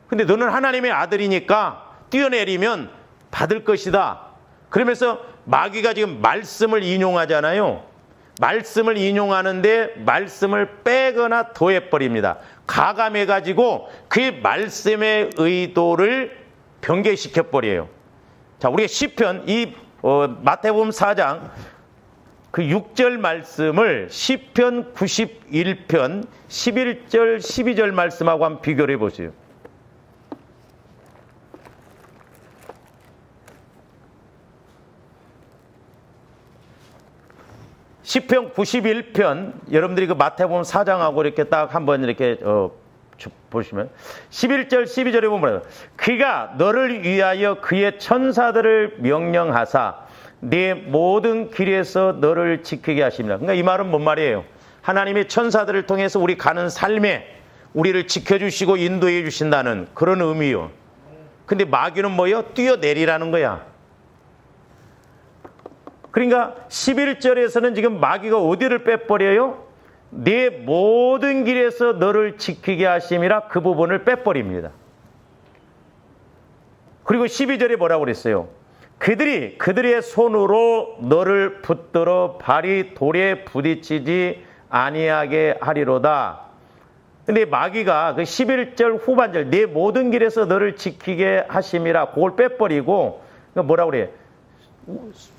[SPEAKER 1] 근데 너는 하나님의 아들이니까 뛰어내리면 받을 것이다. 그러면서 마귀가 지금 말씀을 인용하잖아요. 말씀을 인용하는데 말씀을 빼거나 더해버립니다. 가감해가지고 그 말씀의 의도를 변개시켜버려요. 자, 우리가 시편, 마태복음 4장 그 6절 말씀을 시편 91편 11절, 12절 말씀하고 한번 비교를 해보세요. 시편 91편 여러분들이 그 마태복음 4장하고 이렇게 딱 한번 이렇게 보시면 11절 12절에 보면 그가 너를 위하여 그의 천사들을 명령하사 네 모든 길에서 너를 지키게 하십니다. 그러니까 이 말은 뭔 말이에요? 하나님의 천사들을 통해서 우리 가는 삶에 우리를 지켜주시고 인도해 주신다는 그런 의미요. 근데 마귀는 뭐예요? 뛰어내리라는 거야. 그러니까 11절에서는 지금 마귀가 어디를 빼버려요? 네 모든 길에서 너를 지키게 하심이라 그 부분을 빼버립니다. 그리고 12절에 뭐라고 그랬어요? 그들의 손으로 너를 붙들어 발이 돌에 부딪히지 아니하게 하리로다. 근데 마귀가 그 11절 후반절 네 모든 길에서 너를 지키게 하심이라 그걸 빼버리고 뭐라고 그래요?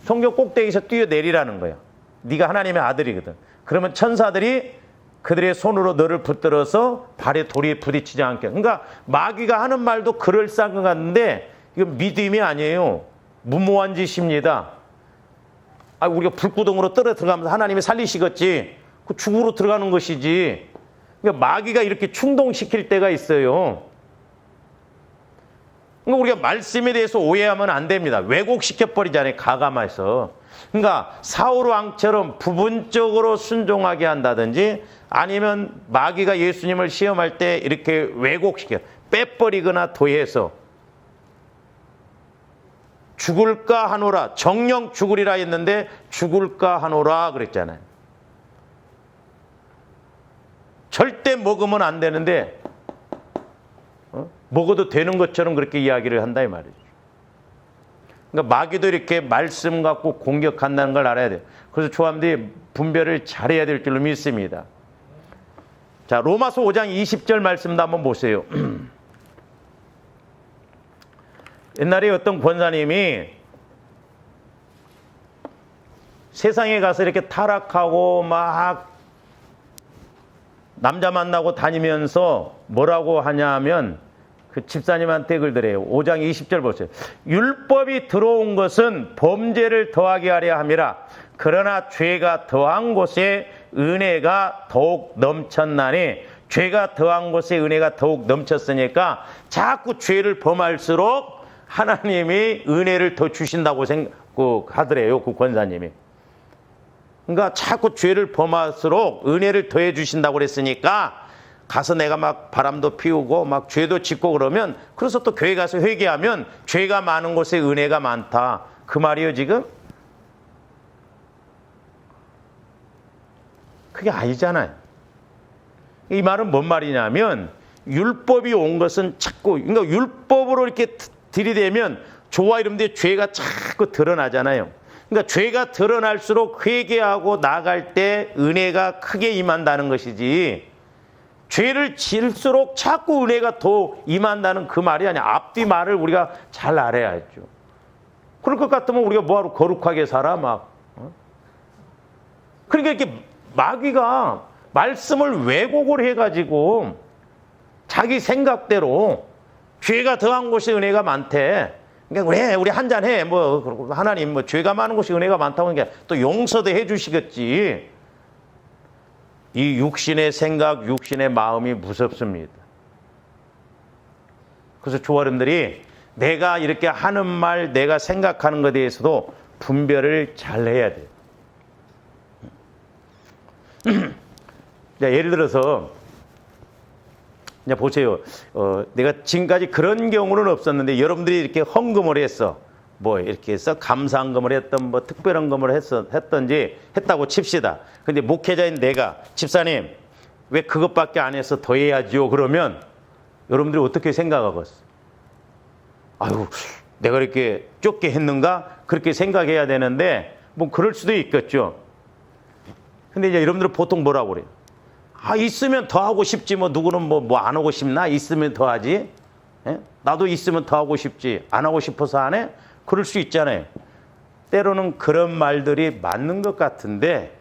[SPEAKER 1] 성경 꼭대기에서 뛰어내리라는 거야. 네가 하나님의 아들이거든. 그러면 천사들이 그들의 손으로 너를 붙들어서 발에 돌이 부딪히지 않게. 그러니까 마귀가 하는 말도 그럴싸한 것 같은데 이건 믿음이 아니에요. 무모한 짓입니다. 우리가 불구덩으로 들어가면서 하나님이 살리시겠지. 그 죽으로 들어가는 것이지. 그러니까 마귀가 이렇게 충동시킬 때가 있어요. 그러니까 우리가 말씀에 대해서 오해하면 안 됩니다. 왜곡시켜버리잖아요. 가감해서. 그러니까 사울 왕처럼 부분적으로 순종하게 한다든지 아니면 마귀가 예수님을 시험할 때 이렇게 왜곡시켜 빼버리거나 도해서 죽을까 하노라. 정령 죽으리라 했는데 죽을까 하노라 그랬잖아요. 절대 먹으면 안 되는데 먹어도 되는 것처럼 그렇게 이야기를 한다 이 말이죠. 그러니까 마귀도 이렇게 말씀 갖고 공격한다는 걸 알아야 돼요. 그래서 조함들이 분별을 잘해야 될 줄로 믿습니다. 자, 로마서 5장 20절 말씀도 한번 보세요. 옛날에 어떤 권사님이 세상에 가서 이렇게 타락하고 막 남자 만나고 다니면서 뭐라고 하냐면 그 집사님한테 글더래요. 5장 20절 보세요. 율법이 들어온 것은 범죄를 더하게 하려 함이라. 그러나 죄가 더한 곳에 은혜가 더욱 넘쳤나니. 죄가 더한 곳에 은혜가 더욱 넘쳤으니까 자꾸 죄를 범할수록 하나님이 은혜를 더 주신다고 생각하더래요. 그 권사님이. 그러니까 자꾸 죄를 범할수록 은혜를 더해 주신다고 그랬으니까 가서 내가 막 바람도 피우고 막 죄도 짓고 그러면 그래서 또 교회 가서 회개하면 죄가 많은 곳에 은혜가 많다. 그 말이에요 지금? 그게 아니잖아요. 이 말은 뭔 말이냐면 율법이 온 것은 자꾸 그러니까 율법으로 이렇게 들이대면 좋아 이러는데 죄가 자꾸 드러나잖아요. 그러니까 죄가 드러날수록 회개하고 나갈 때 은혜가 크게 임한다는 것이지 죄를 질수록 자꾸 은혜가 더 임한다는 그 말이 아니야. 앞뒤 말을 우리가 잘 알아야죠. 그럴 것 같으면 우리가 뭐하러 거룩하게 살아 막. 그러니까 이렇게 마귀가 말씀을 왜곡을 해가지고 자기 생각대로 죄가 더한 곳에 은혜가 많대. 그러니까 우리 한잔 해. 뭐 하나님 뭐 죄가 많은 곳이 은혜가 많다고 하는 게 또 용서도 해 주시겠지. 이 육신의 생각, 육신의 마음이 무섭습니다. 그래서 조아름들이 내가 이렇게 하는 말, 내가 생각하는 것에 대해서도 분별을 잘 해야 돼요. 예를 들어서 이제 보세요. 내가 지금까지 그런 경우는 없었는데 여러분들이 이렇게 헌금을 했어. 뭐 이렇게 해서 감사헌금을 했던 뭐 특별헌금을 했던지 했다고 칩시다. 근데 목회자인 내가 집사님 왜 그것밖에 안 해서 더 해야지요? 그러면 여러분들이 어떻게 생각하겠어? 아유, 내가 이렇게 좁게 했는가? 그렇게 생각해야 되는데 뭐 그럴 수도 있겠죠. 근데 이제 여러분들은 보통 뭐라고 그래요? 아, 있으면 더 하고 싶지. 뭐 누구는 뭐 안 하고 싶나? 있으면 더 하지. 예? 나도 있으면 더 하고 싶지. 안 하고 싶어서 안 해? 그럴 수 있잖아요. 때로는 그런 말들이 맞는 것 같은데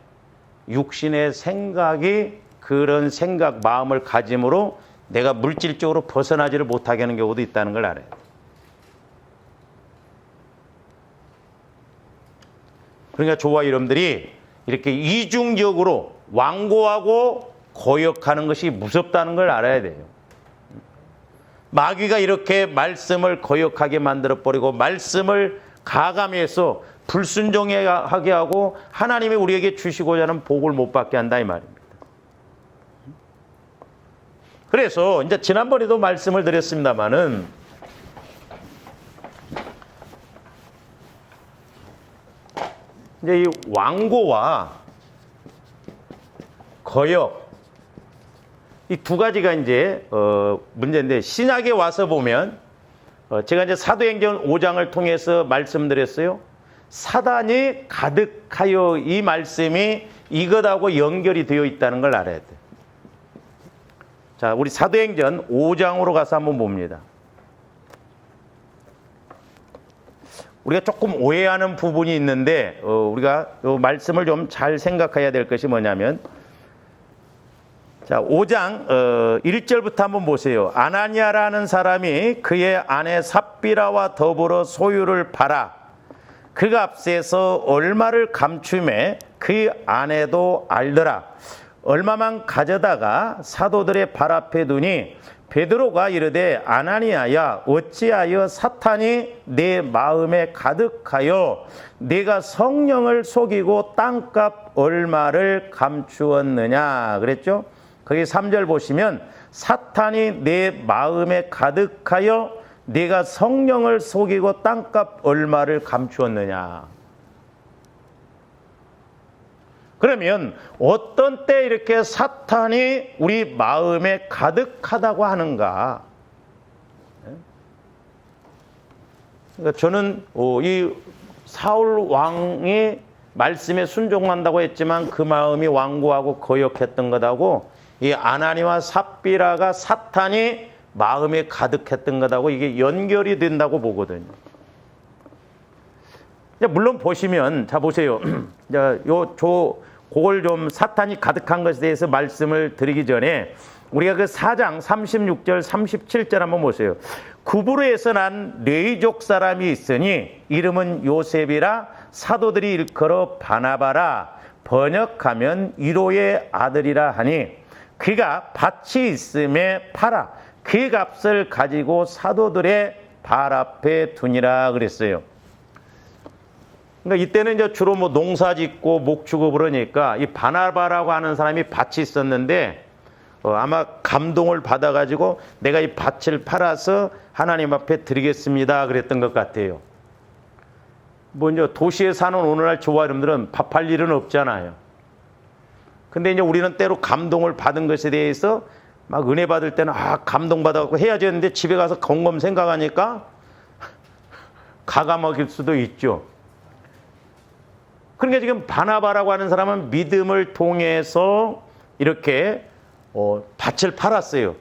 [SPEAKER 1] 육신의 생각이 그런 생각, 마음을 가짐으로 내가 물질적으로 벗어나지를 못하게 하는 경우도 있다는 걸 알아요. 그러니까 저와 여러분들이 이렇게 이중적으로 완고하고 거역하는 것이 무섭다는 걸 알아야 돼요. 마귀가 이렇게 말씀을 거역하게 만들어버리고 말씀을 가감해서 불순종하게 하고 하나님이 우리에게 주시고자 하는 복을 못 받게 한다 이 말입니다. 그래서 이제 지난번에도 말씀을 드렸습니다마는 이제 이 완고와 거역 이 두 가지가 이제 문제인데 신약에 와서 보면 제가 이제 사도행전 5장을 통해서 말씀드렸어요. 사단이 가득하여 이 말씀이 이것하고 연결이 되어 있다는 걸 알아야 돼. 자, 우리 사도행전 5장으로 가서 한번 봅니다. 우리가 조금 오해하는 부분이 있는데 우리가 이 말씀을 좀 잘 생각해야 될 것이 뭐냐면 자, 5장 1절부터 한번 보세요. 아나니아라는 사람이 그의 아내 삽비라와 더불어 소유를 팔아 그 값에서 얼마를 감추매 그 아내도 알더라. 얼마만 가져다가 사도들의 발 앞에 두니 베드로가 이르되 아나니아야 어찌하여 사탄이 내 마음에 가득하여 네가 성령을 속이고 땅값 얼마를 감추었느냐 그랬죠? 거기 3절 보시면 사탄이 내 마음에 가득하여 네가 성령을 속이고 땅값 얼마를 감추었느냐. 그러면 어떤 때 이렇게 사탄이 우리 마음에 가득하다고 하는가? 그러니까 저는 이 사울 왕이 말씀에 순종한다고 했지만 그 마음이 완고하고 거역했던 것하고 이 아나니와 삽비라가 사탄이 마음에 가득했던 것하고 이게 연결이 된다고 보거든요. 물론 보시면 자 보세요. 그걸 좀 사탄이 가득한 것에 대해서 말씀을 드리기 전에 우리가 그 4장 36절 37절 한번 보세요. 구브르에서 난 레이족 사람이 있으니 이름은 요셉이라 사도들이 일컬어 바나바라 번역하면 이로의 아들이라 하니 그가 밭이 있음에 팔아 그 값을 가지고 사도들의 발 앞에 두니라 그랬어요. 그러니까 이때는 이제 주로 뭐 농사 짓고 목축업 그러니까 이 바나바라고 하는 사람이 밭이 있었는데 아마 감동을 받아가지고 내가 이 밭을 팔아서 하나님 앞에 드리겠습니다 그랬던 것 같아요. 뭐 이제 도시에 사는 오늘날 저와 여러분들은 밥 팔 일은 없잖아요. 근데 이제 우리는 때로 감동을 받은 것에 대해서 막 은혜 받을 때는 감동받아갖고 해야지 했는데 집에 가서 곰곰 생각하니까 가감먹일 수도 있죠. 그러니까 지금 바나바라고 하는 사람은 믿음을 통해서 이렇게 밭을 팔았어요.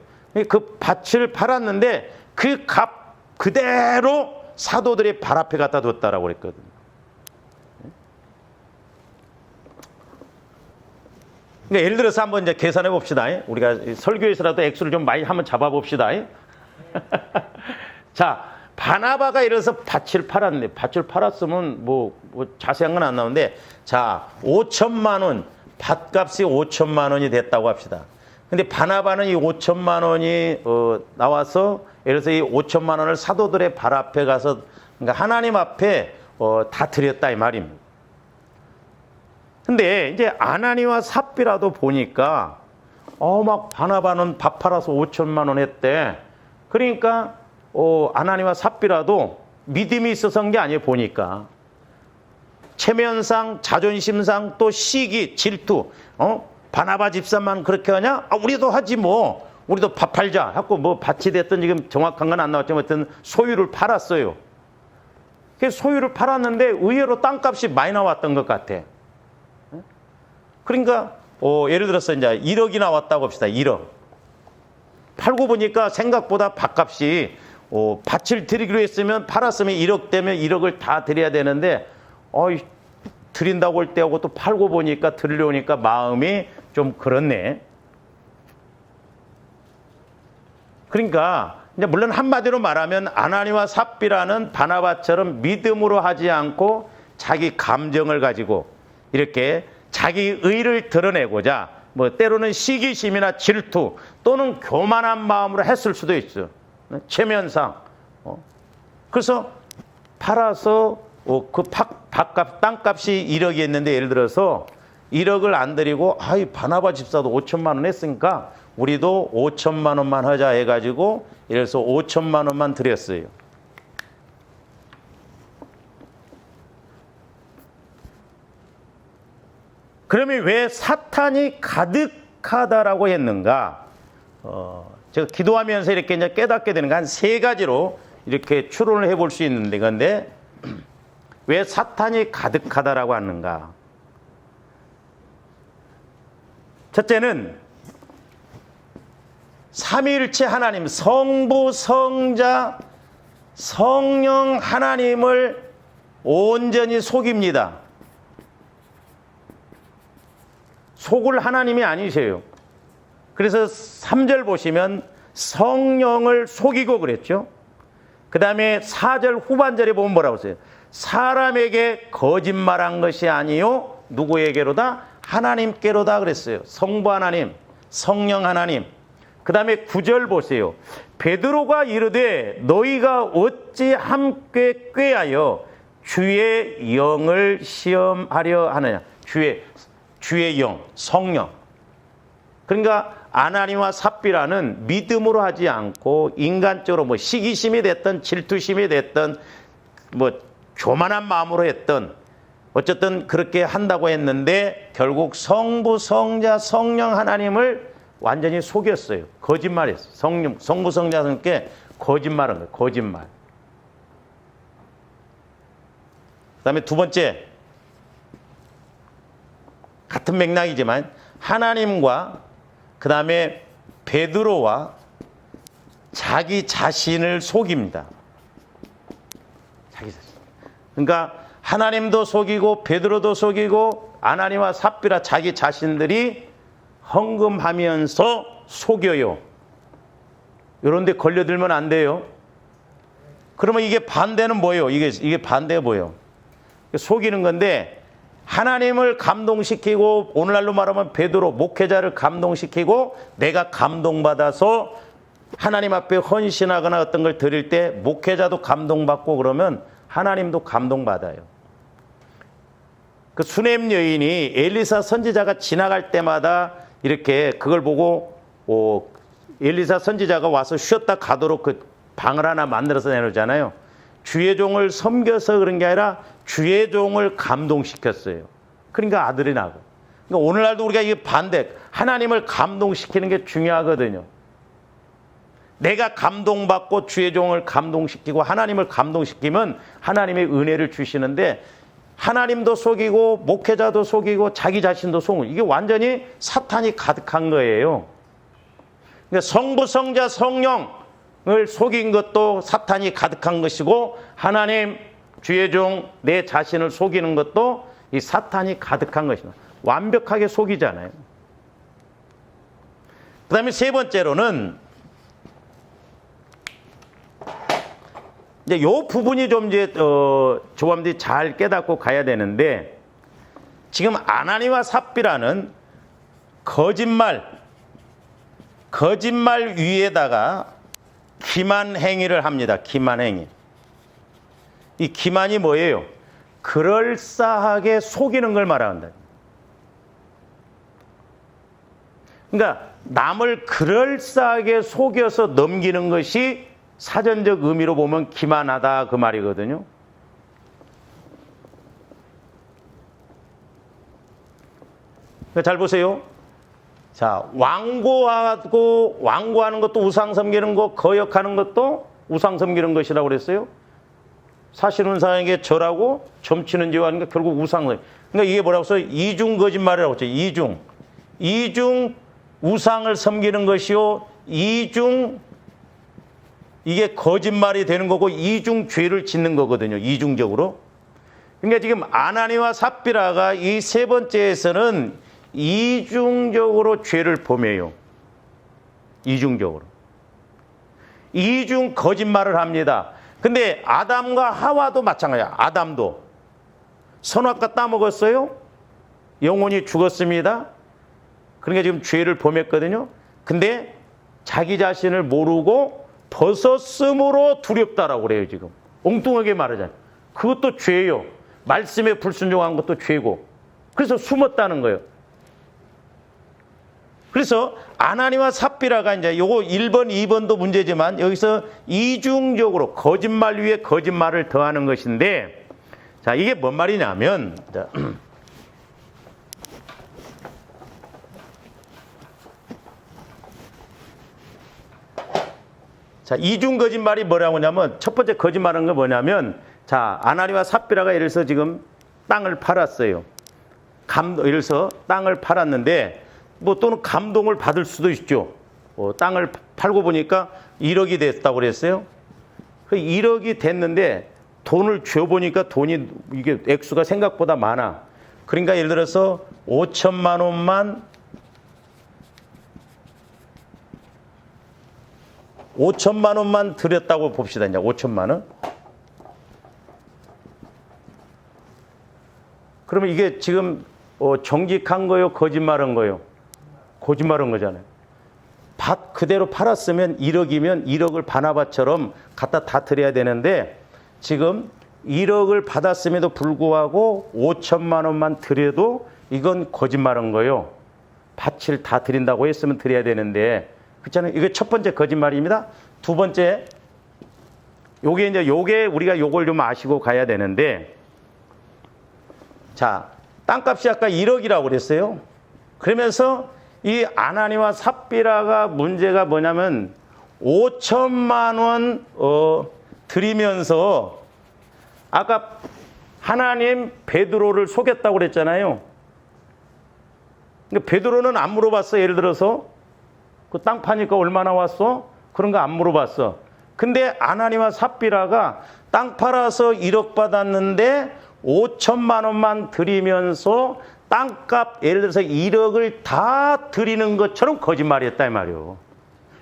[SPEAKER 1] 그 밭을 팔았는데 그 값 그대로 사도들의 발 앞에 갖다 뒀다라고 그랬거든요. 그러니까 예를 들어서 한번 이제 계산해 봅시다. 우리가 설교에서라도 액수를 좀 많이 한번 잡아 봅시다. 자, 바나바가 이래서 밭을 팔았네. 밭을 팔았으면 뭐 자세한 건 안 나오는데 자, 5천만 원 밭값이 5천만 원이 됐다고 합시다. 근데 바나바는 이 5천만 원이 나와서 예를 들어서 이 5천만 원을 사도들의 발 앞에 가서 그러니까 하나님 앞에 다 드렸다 이 말입니다. 근데 이제 아나니와 삽비라도 보니까 막 바나바는 밥 팔아서 5천만 원 했대. 그러니까 아나니와 삽비라도 믿음이 있어서 한 게 아니에요. 보니까 체면상, 자존심상, 또 시기, 질투. 바나바 집사만 그렇게 하냐? 우리도 하지 뭐. 우리도 밥 팔자. 하고 뭐 밭이 됐든 지금 정확한 건 안 나왔지만 어떤 소유를 팔았어요. 그 소유를 팔았는데 의외로 땅값이 많이 나왔던 것 같아. 그러니까 예를 들어서 이제 1억이 나왔다고 합시다. 1억. 팔고 보니까 생각보다 밭값이 밭을 드리기로 했으면 팔았으면 1억 되면 1억을 다 드려야 되는데 드린다고 할 때하고 또 팔고 보니까 드리려니까 마음이 좀 그렇네. 그러니까 이제 물론 한마디로 말하면 아나니와 삽비라는 바나바처럼 믿음으로 하지 않고 자기 감정을 가지고 이렇게 자기 의를 드러내고자 뭐 때로는 시기심이나 질투 또는 교만한 마음으로 했을 수도 있어요. 체면상. 그래서 팔아서 그 밭값, 땅값이 1억이 했는데 예를 들어서 1억을 안 드리고 바나바 집사도 5천만 원 했으니까 우리도 5천만 원만 하자 해가지고 예를 들어서 5천만 원만 드렸어요. 그러면 왜 사탄이 가득하다라고 했는가? 제가 기도하면서 이렇게 이제 깨닫게 되는 거 한 세 가지로 이렇게 추론을 해볼 수 있는데, 근데 왜 사탄이 가득하다라고 하는가? 첫째는 삼위일체 하나님, 성부, 성자, 성령 하나님을 온전히 속입니다. 속을 하나님이 아니세요. 그래서 3절 보시면 성령을 속이고 그랬죠. 그 다음에 4절 후반절에 보면 뭐라고 써요? 사람에게 거짓말한 것이 아니요 누구에게로다? 하나님께로다 그랬어요. 성부 하나님, 성령 하나님. 그 다음에 9절 보세요. 베드로가 이르되 너희가 어찌 함께 꾀하여 주의 영을 시험하려 하느냐. 주의 영, 성령. 그러니까 아나니와 삽비라는 믿음으로 하지 않고 인간적으로 뭐 시기심이 됐든 질투심이 됐든 뭐 교만한 마음으로 했던 어쨌든 그렇게 한다고 했는데 결국 성부, 성자, 성령 하나님을 완전히 속였어요. 거짓말했어요. 성부, 성자, 성령께 거짓말한 거예요. 거짓말. 그 다음에 두 번째, 같은 맥락이지만 하나님과 그 다음에 베드로와 자기 자신을 속입니다. 자기 자신. 그러니까 하나님도 속이고 베드로도 속이고 아나니와 삽비라 자기 자신들이 헌금하면서 속여요. 이런 데 걸려들면 안 돼요. 그러면 이게 반대는 뭐예요? 이게 반대가 뭐예요? 속이는 건데 하나님을 감동시키고 오늘날로 말하면 베드로 목회자를 감동시키고 내가 감동받아서 하나님 앞에 헌신하거나 어떤 걸 드릴 때 목회자도 감동받고 그러면 하나님도 감동받아요. 그 수넴 여인이 엘리사 선지자가 지나갈 때마다 이렇게 그걸 보고 엘리사 선지자가 와서 쉬었다 가도록 그 방을 하나 만들어서 내놓잖아요. 주의 종을 섬겨서 그런 게 아니라 주의 종을 감동시켰어요. 그러니까 아들이 나고. 그러니까 오늘날도 우리가 이게 반대, 하나님을 감동시키는 게 중요하거든요. 내가 감동받고 주의 종을 감동시키고 하나님을 감동시키면 하나님의 은혜를 주시는데 하나님도 속이고 목회자도 속이고 자기 자신도 속이고 이게 완전히 사탄이 가득한 거예요. 그러니까 성부, 성자, 성령을 속인 것도 사탄이 가득한 것이고 하나님, 주의 종, 내 자신을 속이는 것도 이 사탄이 가득한 것입니다. 완벽하게 속이잖아요. 그 다음에 세 번째로는 이제 요 부분이 좀 이제 조감들이 잘 깨닫고 가야 되는데 지금 아나니와 삽비라는 거짓말 위에다가 기만 행위를 합니다. 기만 행위. 이 기만이 뭐예요? 그럴싸하게 속이는 걸 말한다. 그러니까 남을 그럴싸하게 속여서 넘기는 것이 사전적 의미로 보면 기만하다 그 말이거든요. 잘 보세요. 자, 완고하는 것도 우상 섬기는 거, 거역하는 것도 우상 섬기는 것이라고 그랬어요. 사실운상에게 절하고 점치는 죄와 하는 게 결국 우상. 그러니까 이게 뭐라고 써요? 이중 거짓말이라고 했죠. 이중 우상을 섬기는 것이요. 이중 이게 거짓말이 되는 거고 이중 죄를 짓는 거거든요. 이중적으로. 그러니까 지금 아나니와 삽비라가 이 세 번째에서는 이중적으로 죄를 범해요. 이중적으로. 이중 거짓말을 합니다. 근데 아담과 하와도 마찬가지야. 아담도 선악과 따먹었어요. 영혼이 죽었습니다. 그러니까 지금 죄를 범했거든요. 근데 자기 자신을 모르고 벗었으므로 두렵다라고 그래요. 지금 엉뚱하게 말하잖아요. 그것도 죄예요. 말씀에 불순종한 것도 죄고. 그래서 숨었다는 거예요. 그래서 아나니와 삽비라가 이제 요거 1번, 2번도 문제지만 여기서 이중적으로 거짓말 위에 거짓말을 더하는 것인데, 자, 이게 뭔 말이냐면, 자, 이중 거짓말이 뭐라고 하냐면, 첫 번째 거짓말은 거 뭐냐면, 자, 아나니와 삽비라가 예를 들어서 지금 땅을 팔았어요. 예를 들어서 땅을 팔았는데, 뭐 또는 감동을 받을 수도 있죠. 땅을 팔고 보니까 1억이 됐다고 그랬어요. 그 1억이 됐는데 돈을 줘보니까 돈이 이게 액수가 생각보다 많아. 그러니까 예를 들어서 5천만 원만 5천만 원만 드렸다고 봅시다. 이제 5천만 원. 그러면 이게 지금 정직한 거요, 거짓말한 거요? 거짓말한 거잖아요. 밭 그대로 팔았으면 1억이면 1억을 반아밭처럼 갖다 다 드려야 되는데 지금 1억을 받았음에도 불구하고 5천만 원만 드려도 이건 거짓말한 거예요. 밭을 다 드린다고 했으면 드려야 되는데 그렇잖아요. 이게 첫 번째 거짓말입니다. 두 번째, 요게 우리가 요걸 좀 아시고 가야 되는데, 자, 땅값이 아까 1억이라고 그랬어요. 그러면서 이 아나니와 삽비라가 문제가 뭐냐면 5천만 원 드리면서 아까 하나님 베드로를 속였다고 그랬잖아요. 근데 베드로는 안 물어봤어. 예를 들어서 그 땅 파니까 얼마나 왔어? 그런 거 안 물어봤어. 근데 아나니와 삽비라가 땅 팔아서 1억 받았는데 5천만 원만 드리면서 땅값 예를 들어서 1억을 다 드리는 것처럼 거짓말했다 이 말이에요.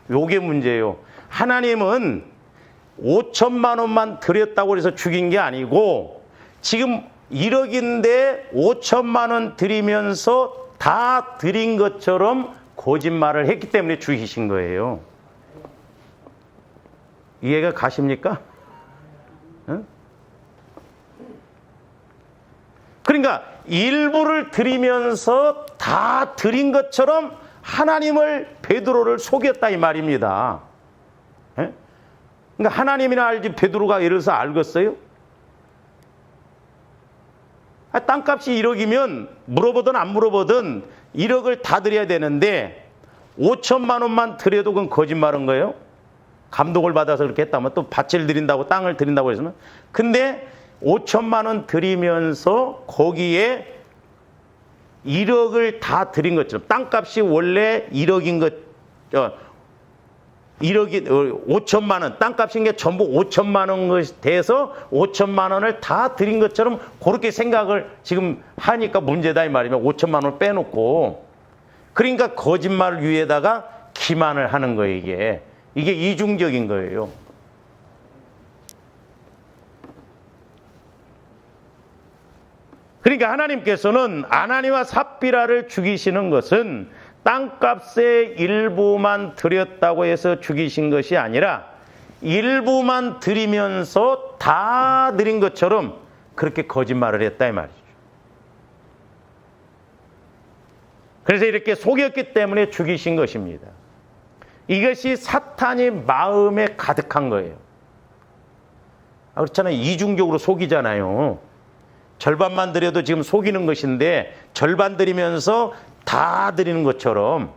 [SPEAKER 1] 요게 문제예요. 하나님은 5천만 원만 드렸다고 해서 죽인 게 아니고 지금 1억인데 5천만 원 드리면서 다 드린 것처럼 거짓말을 했기 때문에 죽이신 거예요. 이해가 가십니까? 응? 그러니까 일부를 드리면서 다 드린 것처럼 하나님을 베드로를 속였다 이 말입니다. 예? 그러니까 하나님이나 알지 베드로가 예를 들어서 알겠어요? 땅값이 1억이면 물어보든 안 물어보든 1억을 다 드려야 되는데 5천만 원만 드려도 그건 거짓말한 거예요. 감동을 받아서 그렇게 했다면 또 밭을 드린다고 땅을 드린다고 해서는. 근데 5천만 원 드리면서 거기에 1억을 다 드린 것처럼 땅값이 원래 1억인 것, 1억이 5천만 원, 땅값인 게 전부 5천만 원 돼서 5천만 원을 다 드린 것처럼 그렇게 생각을 지금 하니까 문제다 이 말이면 5천만 원을 빼놓고 그러니까 거짓말 위에다가 기만을 하는 거예요. 이게 이중적인 거예요. 그러니까 하나님께서는 아나니와 삽비라를 죽이시는 것은 땅값의 일부만 드렸다고 해서 죽이신 것이 아니라 일부만 드리면서 다 드린 것처럼 그렇게 거짓말을 했다 이 말이죠. 그래서 이렇게 속였기 때문에 죽이신 것입니다. 이것이 사탄이 마음에 가득한 거예요. 그렇잖아요. 이중적으로 속이잖아요. 절반만 드려도 지금 속이는 것인데 절반 드리면서 다 드리는 것처럼.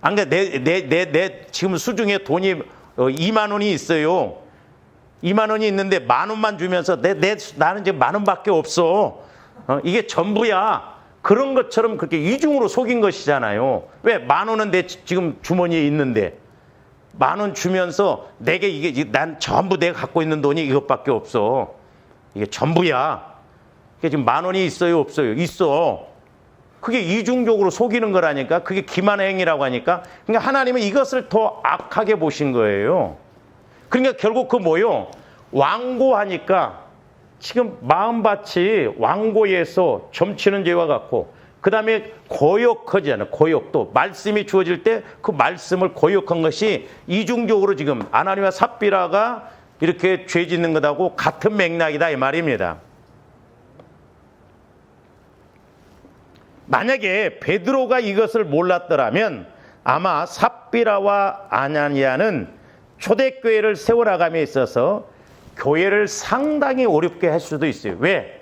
[SPEAKER 1] 안 그러니까 내 지금 수중에 돈이 2만 원이 있어요. 2만 원이 있는데 만 원만 주면서 나는 지금 만 원밖에 없어. 이게 전부야. 그런 것처럼 그렇게 이중으로 속인 것이잖아요. 왜? 만 원은 내 지금 주머니에 있는데 만 원 주면서 내게 이게 난 전부 내가 갖고 있는 돈이 이것밖에 없어. 이게 전부야. 이게 지금 만 원이 있어요, 없어요? 있어. 그게 이중적으로 속이는 거라니까. 그게 기만의 행위라고 하니까. 그러니까 하나님은 이것을 더 악하게 보신 거예요. 그러니까 결국 그 뭐요? 완고하니까 지금 마음밭이 완고해서 점치는 죄와 같고, 그 다음에 고역하잖아요. 고역도 말씀이 주어질 때 그 말씀을 고역한 것이 이중적으로 지금 아나니와 삽비라가 이렇게 죄 짓는 것하고 같은 맥락이다 이 말입니다. 만약에 베드로가 이것을 몰랐더라면 아마 삽비라와 아나니아는 초대교회를 세워나감에 있어서 교회를 상당히 어렵게 할 수도 있어요. 왜?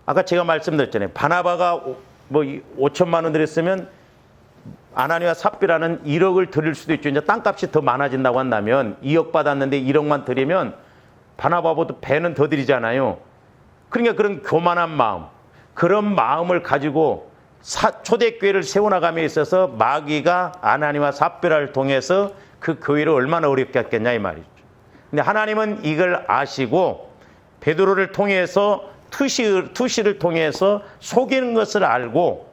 [SPEAKER 1] 아까 제가 말씀드렸잖아요. 바나바가 뭐 5천만 원 드렸으면 아나니와 삽비라는 1억을 드릴 수도 있죠. 이제 땅값이 더 많아진다고 한다면 2억 받았는데 1억만 드리면 바나바보다 배는 더 드리잖아요. 그러니까 그런 교만한 마음, 그런 마음을 가지고 초대교회를 세워나감에 있어서 마귀가 아나니와 삽비라를 통해서 그 교회를 얼마나 어렵게 했겠냐 이 말이죠. 근데 하나님은 이걸 아시고 베드로를 통해서 투시를 통해서 속이는 것을 알고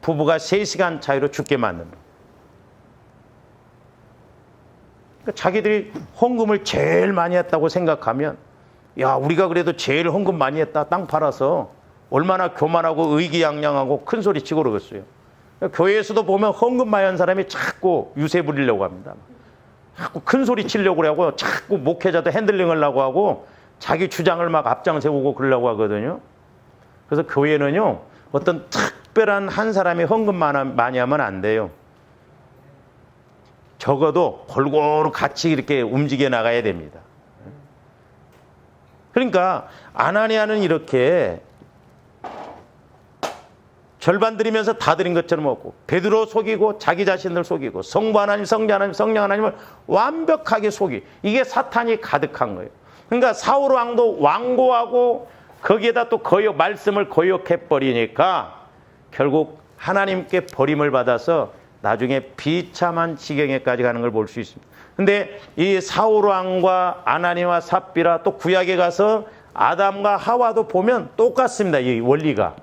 [SPEAKER 1] 부부가 3시간 차이로 죽게 만듭니다. 그러니까 자기들이 헌금을 제일 많이 했다고 생각하면, 야, 우리가 그래도 제일 헌금 많이 했다. 땅 팔아서 얼마나 교만하고 의기양양하고 큰 소리 치고 그러겠어요. 그러니까 교회에서도 보면 헌금 많이 한 사람이 자꾸 유세 부리려고 합니다. 자꾸 큰 소리 치려고 하고, 자꾸 목회자도 핸들링을 하려고 하고, 자기 주장을 막 앞장 세우고 그러려고 하거든요. 그래서 교회는요, 어떤 특별한 한 사람이 헌금 많이 하면 안 돼요. 적어도 골고루 같이 이렇게 움직여 나가야 됩니다. 그러니까 아나니아는 이렇게 절반 드리면서 다 드린 것처럼 없고, 베드로 속이고 자기 자신들 속이고, 성부 하나님, 성자 하나님, 성령 하나님을 완벽하게 속이, 이게 사탄이 가득한 거예요. 그러니까 사울 왕도 완고하고 거기에다 또 말씀을 거역해버리니까 결국 하나님께 버림을 받아서 나중에 비참한 지경에까지 가는 걸 볼 수 있습니다. 근데 이 사울 왕과 아나니와 삽비라, 또 구약에 가서 아담과 하와도 보면 똑같습니다. 이 원리가.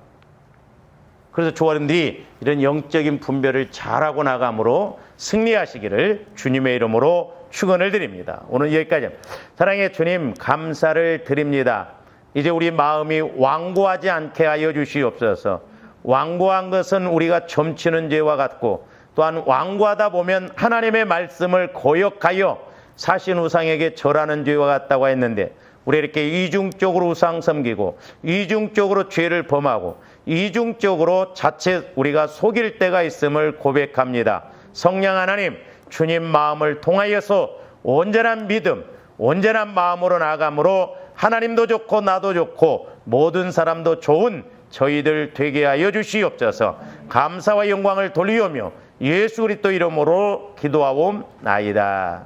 [SPEAKER 1] 그래서 조아님들이 이런 영적인 분별을 잘하고 나감으로 승리하시기를 주님의 이름으로 축원을 드립니다. 오늘 여기까지입니다. 사랑의 주님, 감사를 드립니다. 이제 우리 마음이 완고하지 않게 하여 주시옵소서. 완고한 것은 우리가 점치는 죄와 같고, 또한 완고하다 보면 하나님의 말씀을 거역하여 사신 우상에게 절하는 죄와 같다고 했는데, 우리 이렇게 이중적으로 우상 섬기고 이중적으로 죄를 범하고 이중적으로 자칫 우리가 속일 때가 있음을 고백합니다. 성령 하나님, 주님 마음을 통하여서 온전한 믿음, 온전한 마음으로 나아감으로 하나님도 좋고 나도 좋고 모든 사람도 좋은 저희들 되게 하여 주시옵소서. 감사와 영광을 돌리오며 예수 그리스도 이름으로 기도하옵나이다.